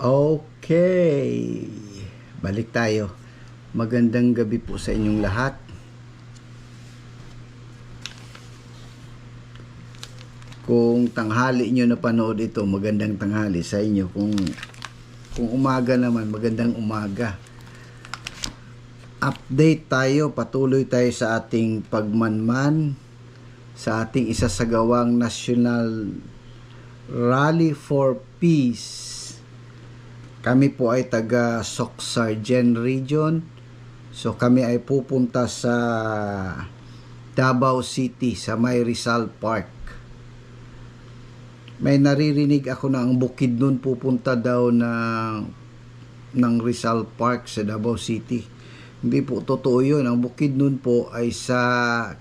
Okay, balik tayo. Magandang gabi po sa inyong lahat. Kung tanghali nyo napanood ito, magandang tanghali sa inyo. Kung umaga naman, magandang umaga. Update tayo, patuloy tayo sa ating pagmanman sa ating isasagawang National Rally for Peace. Kami po ay taga Soc-Sargen Region. So kami ay pupunta sa Davao City sa may Rizal Park. May naririnig ako na ang Bukidnon pupunta daw ng Rizal Park sa Davao City. Hindi po totoo yun. Ang Bukidnon po ay sa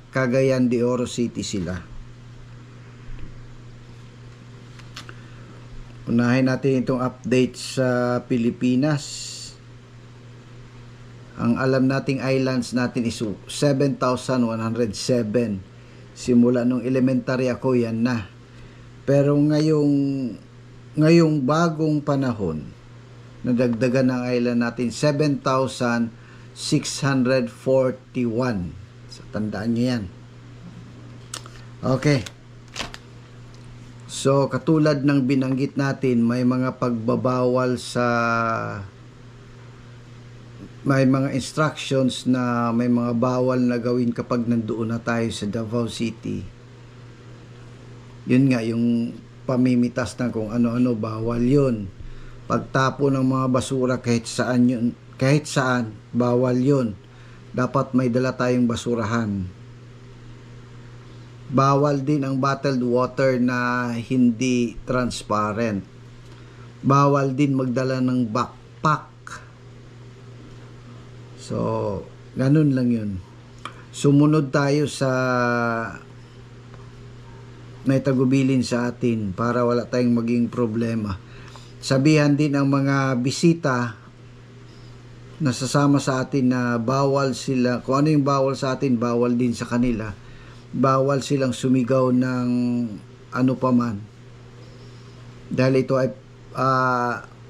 Cagayan de Oro City sila. Unahin natin itong update sa Pilipinas. Ang alam nating islands natin is 7,107. Simula nung elementary ako, yan na. Pero ngayong bagong panahon, nadagdagan ng island natin 7,641. So, tandaan nyo yan. Okay. So, katulad ng binanggit natin, may mga pagbabawal may mga instructions na may mga bawal na gawin kapag nandoon na tayo sa Davao City. Yun nga, yung pamimitas na kung ano-ano, bawal yun. Pagtapo ng mga basura kahit saan, bawal yun. Dapat may dala tayong basurahan. Bawal din ang bottled water na hindi transparent. Bawal din magdala ng backpack. So, ganun lang yun. Sumunod tayo sa may tagubilin sa atin para wala tayong maging problema. Sabihan din ang mga bisita na sasama sa atin na bawal sila, kung ano yung bawal sa atin, bawal din sa kanila. Bawal silang sumigaw ng ano paman. Dahil ito ay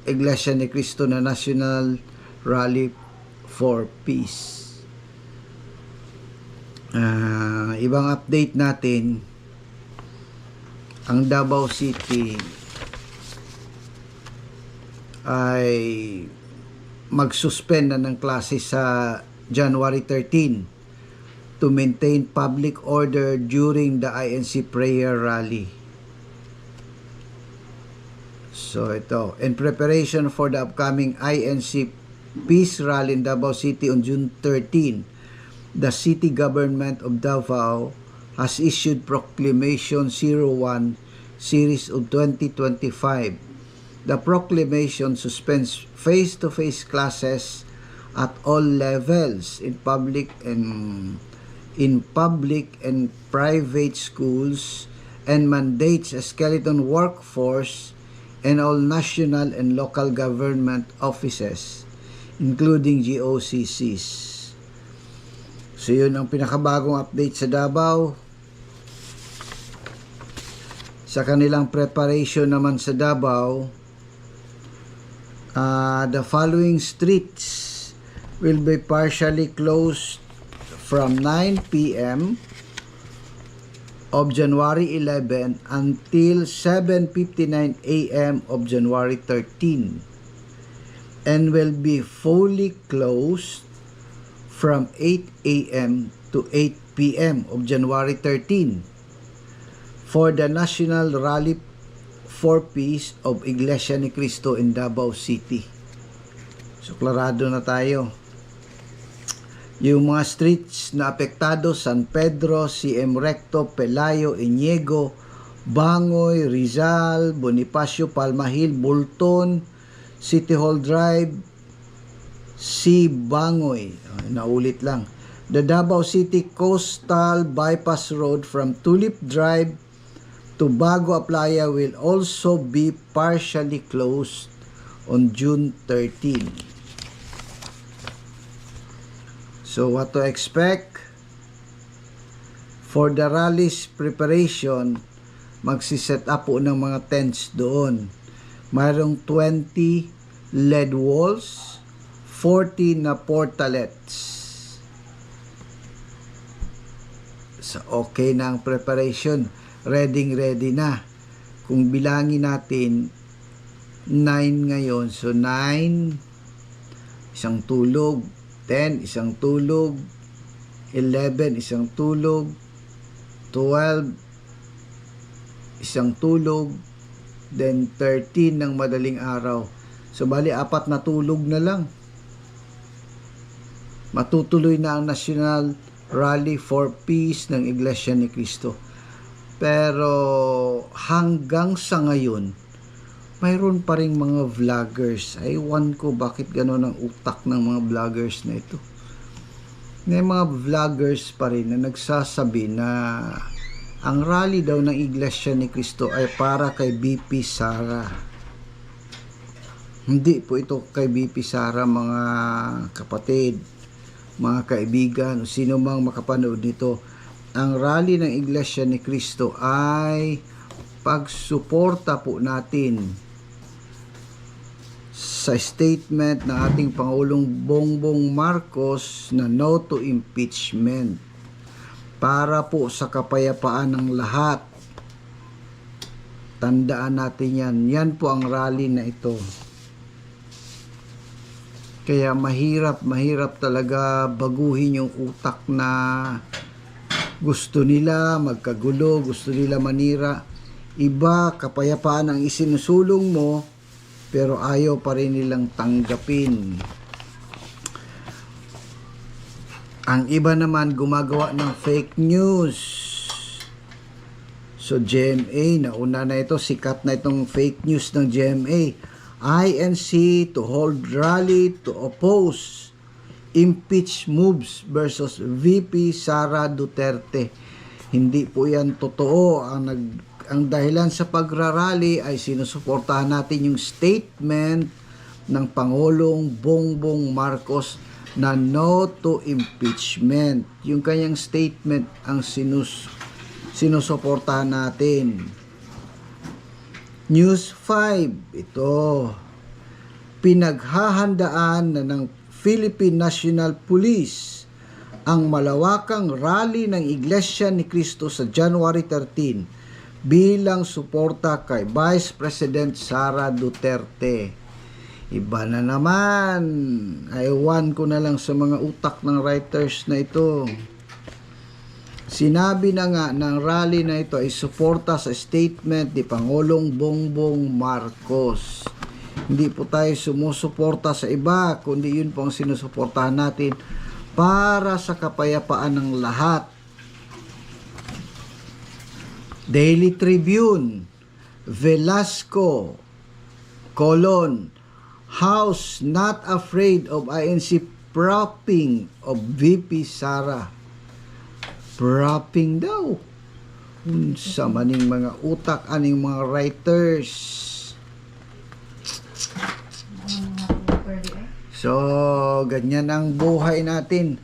Iglesia ni Cristo na National Rally for Peace. Ibang update natin, ang Davao City ay mag-suspend na ng klase sa January 13 to maintain public order during the INC prayer rally. So ito, in preparation for the upcoming INC Peace Rally in Davao City on June 13, the city government of Davao has issued Proclamation 01 Series of 2025. The proclamation suspends face-to-face classes at all levels in public and private schools and mandates a skeleton workforce in all national and local government offices, including GOCCs. So yun ang pinakabagong update sa Davao. Sa kanilang preparation naman sa Davao, the following streets will be partially closed from 9 p.m. of January 11 until 7:59 a.m. of January 13, and will be fully closed from 8 a.m. to 8 p.m. of January 13 for the National Rally for Peace of Iglesia ni Cristo in Davao City. So, klarado na tayo. Yung mga streets na apektado, San Pedro, CM Recto, Pelayo, Iniego, Bangoy, Rizal, Bonifacio, Palma Hill, Bulton, City Hall Drive, C. Bangoy. Naulit lang. The Davao City Coastal Bypass Road from Tulip Drive to Bago Aplaya will also be partially closed on June 13. So what to expect? For the rally's preparation, magsiset up po ng mga tents doon. Mayroong 20 lead walls, 40 na portalets. So, okay na ang preparation. Ready na. Kung bilangin natin, 9 ngayon. So, 9, isang tulog. 10, isang tulog. 11, isang tulog. 12, isang tulog. Then, 13 ng madaling araw. So, bali, 4 na tulog na lang. Matutuloy na ang National Rally for Peace ng Iglesia ni Cristo. Pero hanggang sa ngayon, mayroon pa rin mga vloggers. Ewan ko bakit gano'n ang utak ng mga vloggers na ito. May mga vloggers pa rin na nagsasabi na ang rally daw ng Iglesia ni Cristo ay para kay BP Sara. Hindi po ito kay BP Sara, mga kapatid, mga kaibigan, o sino mang makapanood nito. Ang rally ng Iglesia ni Cristo ay pagsuporta po natin sa statement ng ating Pangulong Bongbong Marcos na no to impeachment para po sa kapayapaan ng lahat. Tandaan natin yan. Yan po ang rally na ito. Kaya mahirap talaga baguhin yung utak na gusto nila magkagulo, gusto nila manira. Iba, kapayapaan ang isinusulong mo, pero ayaw pa rin nilang tanggapin. Ang iba naman gumagawa ng fake news. So GMA, nauna na ito, sikat na itong fake news ng GMA. INC to hold rally to oppose impeach moves versus VP Sara Duterte. Hindi po yan totoo. Ang dahilan sa pagrarally ay sinusuportahan natin yung statement ng Pangulong Bongbong Marcos na no to impeachment. Yung kanyang statement ang sinusuportahan natin. News 5, ito, pinaghahandaan na ng Philippine National Police ang malawakang rally ng Iglesia ni Cristo sa January 13 bilang suporta kay Vice President Sara Duterte. Iba na naman, ewan ko na lang sa mga utak ng writers na ito. Sinabi na nga ng rally na ito ay suporta sa statement ni Pangulong Bongbong Marcos. Hindi po tayo sumusuporta sa iba, kundi yun po ang sinusuportahan natin para sa kapayapaan ng lahat. Daily Tribune, Velasco, House not afraid of INC propping of VP Sara. Propping daw. Unsa maning mga utak aning mga writers. So, ganyan ang buhay natin.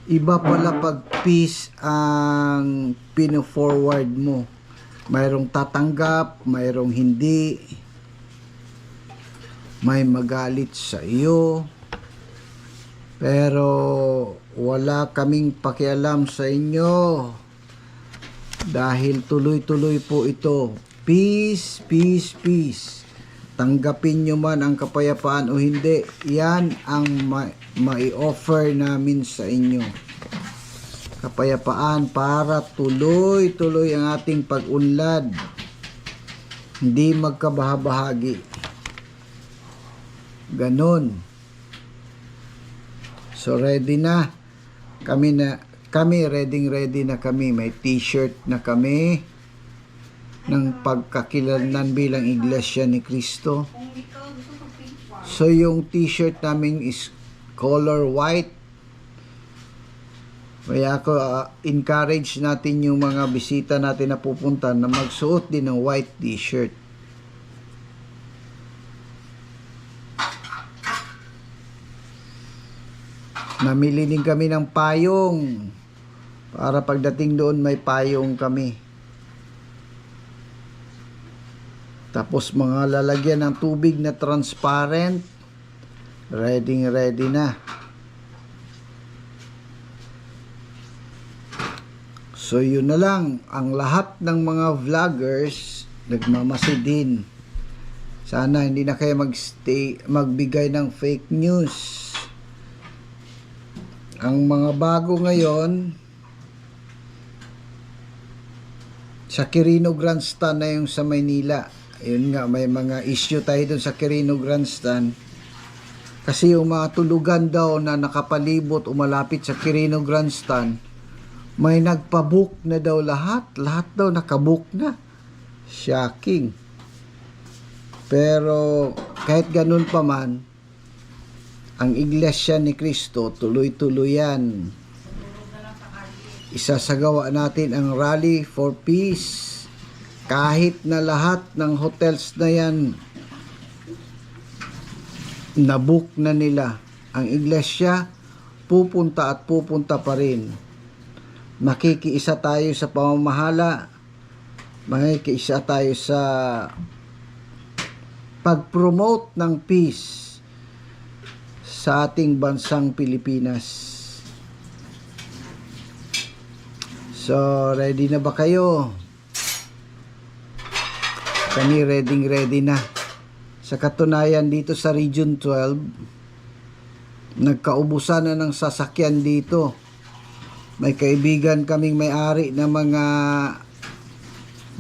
Iba pala pag peace ang pino-forward mo. Mayroong tatanggap, mayroong hindi. May magalit sa iyo. Pero wala kaming pakialam sa inyo. Dahil tuloy-tuloy po ito. Peace, peace, peace. Tanggapin nyo man ang kapayapaan o hindi, yan ang mai-offer namin sa inyo. Kapayapaan para tuloy-tuloy ang ating pag-unlad. Hindi magkabahabahagi. Ganon. So ready na. Kami ready na kami. May t-shirt na kami ng pagkakilanlan bilang Iglesia ni Cristo. So yung t-shirt namin is color white. Kaya ako encourage natin yung mga bisita natin na pupunta na magsuot din ng white t-shirt. Namili din kami ng payong para pagdating doon may payong kami. Tapos mga lalagyan ng tubig na transparent. Ready na. So yun na lang, ang lahat ng mga vloggers nagmamasid din. Sana hindi na kayo magbigay ng fake news. Ang mga bago ngayon, sa Quirino Grandstand na yung sa Maynila. Yun nga, may mga issue tayo dun sa Quirino Grandstand. Kasi yung mga tulugan daw na nakapalibot o malapit sa Quirino Grandstand, may nagpabook na daw lahat. Lahat daw nakabook na. Shocking. Pero kahit ganun pa man, ang Iglesia ni Cristo tuloy-tuloy yan. Isasagawa natin ang Rally for Peace. Kahit na lahat ng hotels na yan nabook na nila, ang Iglesia pupunta at pupunta pa rin. Makikiisa tayo sa pamamahala, makikiisa tayo sa pag-promote ng peace sa ating bansang Pilipinas. So, ready na ba kayo? Kami ready na. Sa katunayan dito sa Region 12, nagkaubusan na ng sasakyan dito. May kaibigan kaming may-ari ng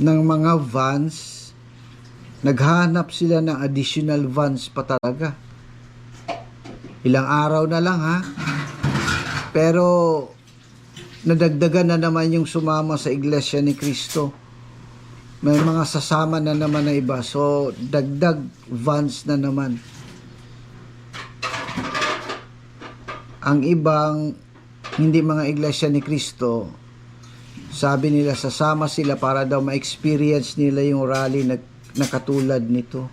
mga vans. Naghanap sila ng additional vans pa talaga. Ilang araw na lang ha. Pero nadagdagan na naman yung sumama sa Iglesia ni Cristo. May mga sasama na naman na iba. So, dagdag vans na naman. Ang ibang hindi mga Iglesia ni Cristo, sabi nila sasama sila para daw ma-experience nila yung rally na katulad nito.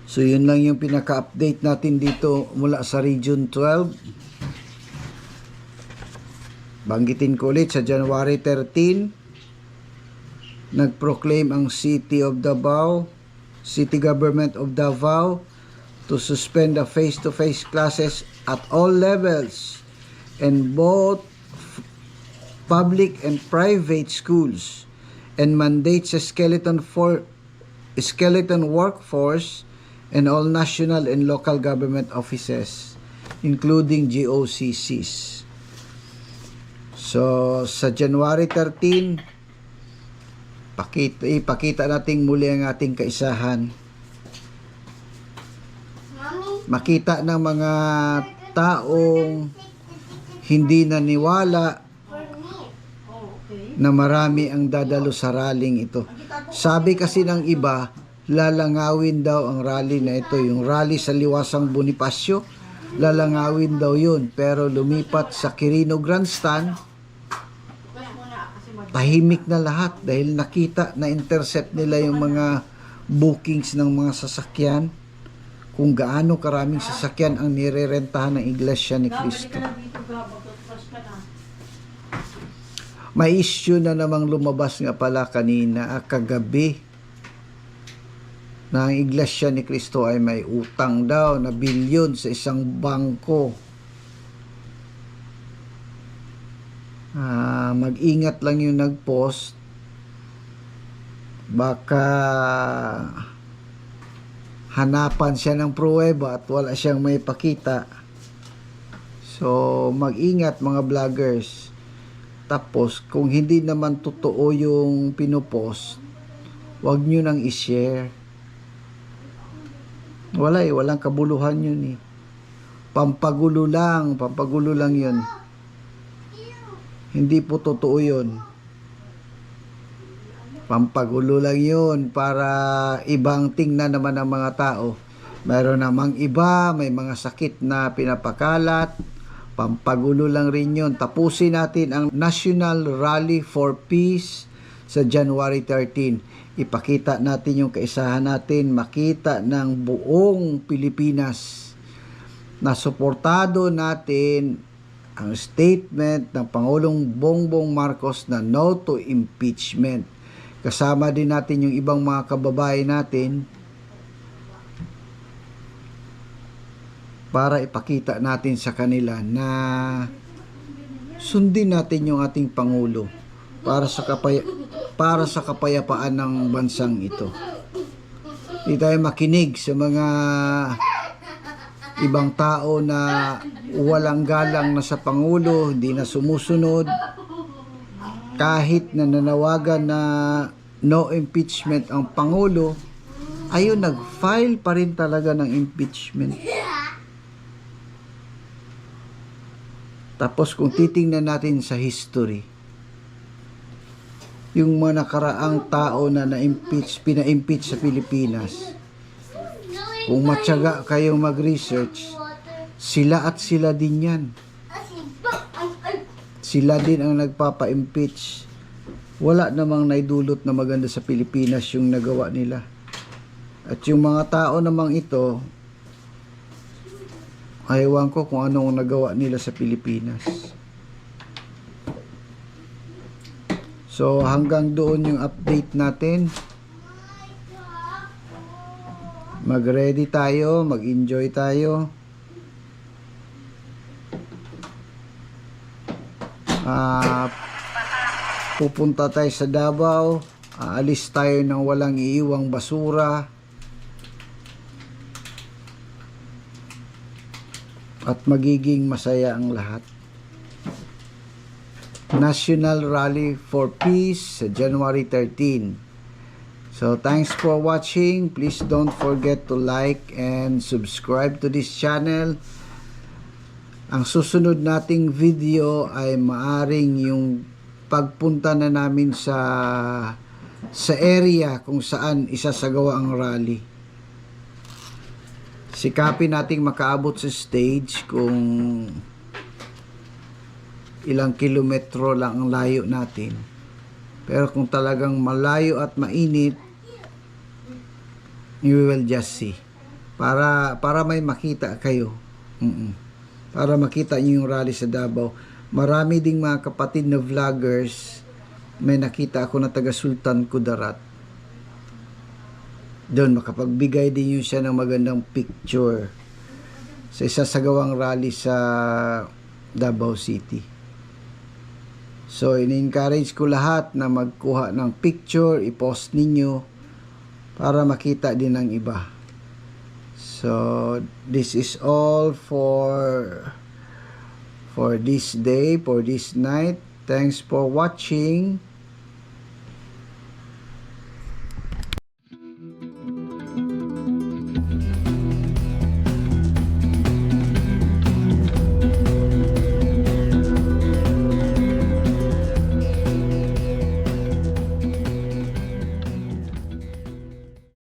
So, yun lang yung pinaka-update natin dito mula sa Region 12. Banggitin ko ulit, sa January 13, nag-proclaim ang City Government of Davao to suspend the face-to-face classes at all levels in both public and private schools and mandates a skeleton workforce in all national and local government offices, including GOCCs. So, sa January 13, ipakita natin muli ang ating kaisahan. Makita ng mga taong hindi naniwala na marami ang dadalo sa rallying ito. Sabi kasi ng iba, lalangawin daw ang rally na ito. Yung rally sa Liwasang Bonifacio, lalangawin daw yun. Pero lumipat sa Quirino Grandstand, tahimik na lahat dahil nakita na intercept nila yung mga bookings ng mga sasakyan, kung gaano karaming sasakyan ang nirerentahan ng Iglesia ni Cristo. May issue na namang lumabas nga pala kanina, kagabi, na ang Iglesia ni Cristo ay may utang daw na bilyon sa isang bangko. Mag-ingat lang yung nag-post, baka hanapan siya ng pruweba at wala siyang may pakita. So mag-ingat mga vloggers. Tapos kung hindi naman totoo yung pinopost, wag nyo nang i-share. Walang kabuluhan yun eh. Pampagulo lang yun. Hindi po totoo yun. Pampagulo lang yun para ibang tingnan naman ng mga tao. Meron namang iba, may mga sakit na pinapakalat. Pampagulo lang rin yun. Tapusin natin ang National Rally for Peace sa January 13. Ipakita natin yung kaisahan natin, makita ng buong Pilipinas na suportado natin ang statement ng Pangulong Bongbong Marcos na no to impeachment. Kasama din natin yung ibang mga kababayan natin para ipakita natin sa kanila na sundin natin yung ating Pangulo para sa kapayapaan ng bansang ito. Hindi tayo makinig sa mga ibang tao na walang galang na sa Pangulo, hindi na sumusunod. Kahit na nanawagan na no impeachment ang Pangulo, ayun, nag-file pa rin talaga ng impeachment. Tapos kung titingnan natin sa history, yung mga nakaraang tao na pina-impeach sa Pilipinas, kung matyaga kayong mag-research, sila at sila din yan. Sila din ang nagpapa-impeach. Wala namang naidulot na maganda sa Pilipinas yung nagawa nila. At yung mga tao namang ito, ewan ko kung anong nagawa nila sa Pilipinas. So hanggang doon yung update natin. Mag-ready tayo, mag-enjoy tayo. Pupunta tayo sa Davao, aalis tayo ng walang iiwang basura. At magiging masaya ang lahat. National Rally for Peace sa January 13. So thanks for watching. Please don't forget to like and subscribe to this channel. Ang susunod nating video ay maaring yung pagpunta na namin sa area kung saan isasagawa ang rally. Sikapin nating makaabot sa stage kung ilang kilometro lang ang layo natin. Pero kung talagang malayo at mainit, you will just see. Para may makita kayo. Para makita niyo yung rally sa Davao. Marami ding mga kapatid na vloggers. May nakita ako na taga Sultan Kudarat. Doon makapagbigay din yun siya ng magandang picture sa isasagawang rally sa Davao City. So in-encourage ko lahat na magkuha ng picture, i-post ninyo para makita din ng iba. So this is all for this day, for this night. Thanks for watching.